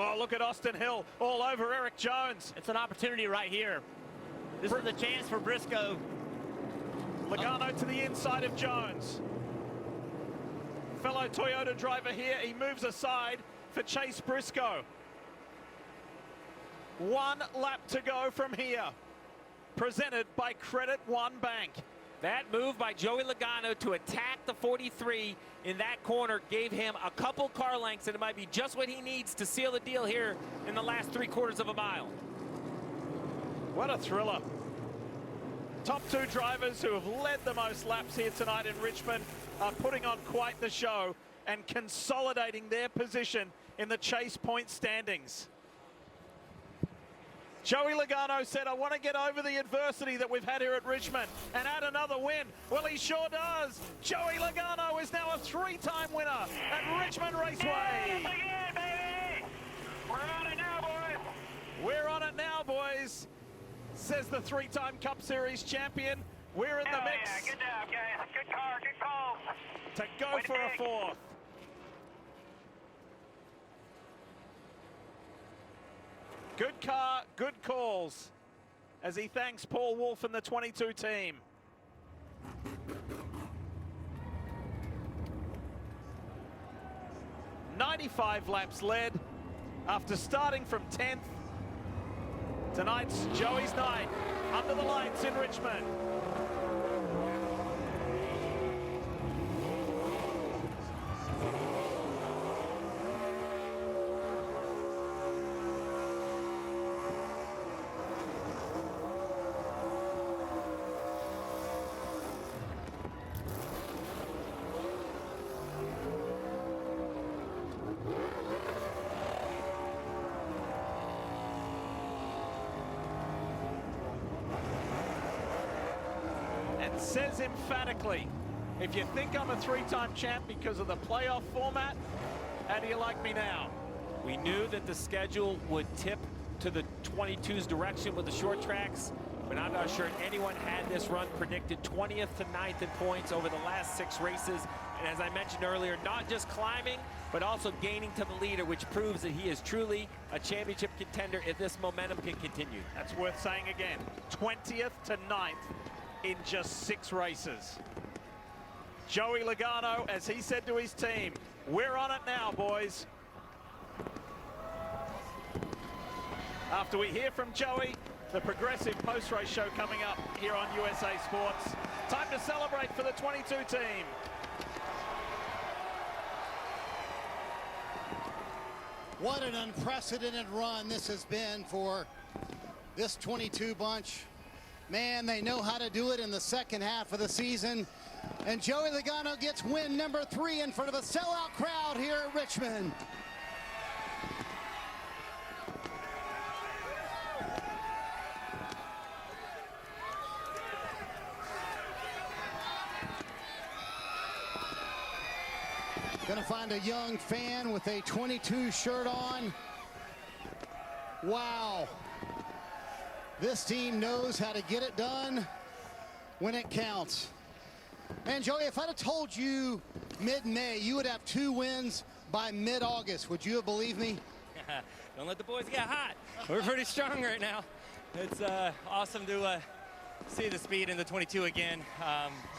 Oh, look at Austin Hill all over Eric Jones. It's an opportunity right here. This is the chance for Briscoe. Logano to the inside of Jones. Fellow Toyota driver here. He moves aside for Chase Briscoe. 1 lap to go from here. Presented by Credit One Bank. That move by Joey Logano to attack the 43 in that corner gave him a couple car lengths, and it might be just what he needs to seal the deal here in the last 3/4 of a mile. What a thriller. Top 2 drivers who have led the most laps here tonight in Richmond are putting on quite the show and consolidating their position in the chase point standings. Joey Logano said, I want to get over the adversity that we've had here at Richmond and add another win. Well, he sure does. Joey Logano is now a 3-time winner at Richmond Raceway. Again, baby. We're on it now, boys. We're on it now, boys, says the 3-time Cup Series champion. We're in the mix. Yeah, good job, guys. Good car, good call. To go for a 4th. Good car, good calls, as he thanks Paul Wolfe and the 22 team. "95 laps led after starting from 10th. Tonight's Joey's night under the lights in Richmond. Says emphatically, if you think I'm a 3-time champ because of the playoff format, how do you like me now? We knew that the schedule would tip to the 22's direction with the short tracks, but I'm not sure anyone had this run predicted. 20th to 9th in points over the last 6 races. And as I mentioned earlier, not just climbing, but also gaining to the leader, which proves that he is truly a championship contender if this momentum can continue. That's worth saying again. 20th to 9th. In just 6 races. Joey Logano, as he said to his team, we're on it now, boys. After we hear from Joey, the Progressive post-race show coming up here on USA Sports. Time to celebrate for the 22 team. What an unprecedented run this has been for this 22 bunch. Man, they know how to do it in the second half of the season. And Joey Logano gets win number 3 in front of a sellout crowd here at Richmond. Gonna find a young fan with a 22 shirt on. Wow. This team knows how to get it done when it counts. And Joey, if I'd have told you mid-May you would have 2 wins by mid-August, would you have believed me? Don't let the boys get hot. We're pretty strong right now. It's awesome to see the speed in the 22 again.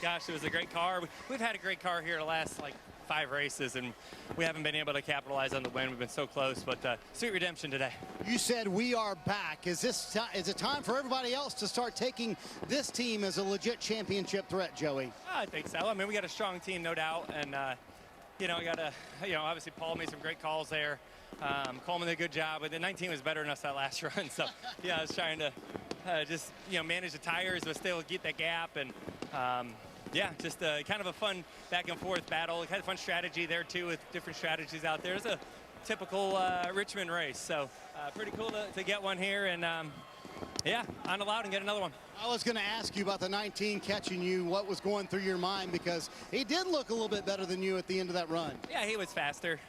Gosh, it was a great car. We've had a great car here the last 5 races, and we haven't been able to capitalize on the win. We've been so close, but sweet redemption today. You said we are back. Is it time for everybody else to start taking this team as a legit championship threat, Joey? I think so. I mean, we got a strong team, no doubt, and we got obviously Paul made some great calls there. Coleman did a good job, but the 19 was better than us that last run. So yeah, I was trying to just manage the tires, but still get that gap, and yeah, just kind of a fun back and forth battle. Kind of fun strategy there too, with different strategies out there. It's a typical Richmond race, so pretty cool to get one here, and yeah, on the loud and get another one. I was going to ask you about the 19 catching you, what was going through your mind, because he did look a little bit better than you at the end of that run. Yeah, he was faster.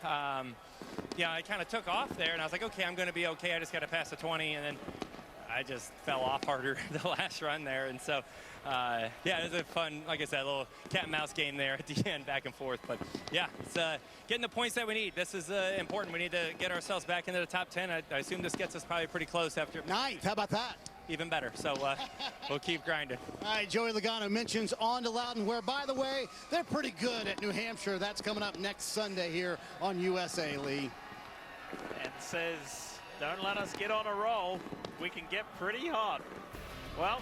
Yeah, I kind of took off there, and I was like, okay, I'm going to be okay. I just got to pass the 20, and then I just fell off harder the last run there. And so, yeah, it was a fun, like I said, a little cat and mouse game there at the end, back and forth. But yeah, it's getting the points that we need. This is important. We need to get ourselves back into the top 10. I assume this gets us probably pretty close after. Ninth, how about that? Even better. So we'll keep grinding. All right, Joey Logano mentions on to Loudon, where, by the way, they're pretty good at New Hampshire. That's coming up next Sunday here on USA, Lee. And says, don't let us get on a roll. We can get pretty hot. Well,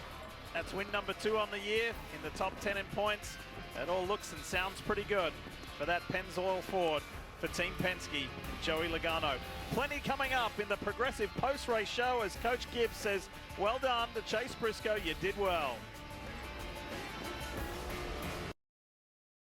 that's win number 2 on the year in the top 10 in points. That all looks and sounds pretty good for that Pennzoil Ford for Team Penske and Joey Logano. Plenty coming up in the Progressive post-race show as Coach Gibbs says, well done to Chase Briscoe, you did well.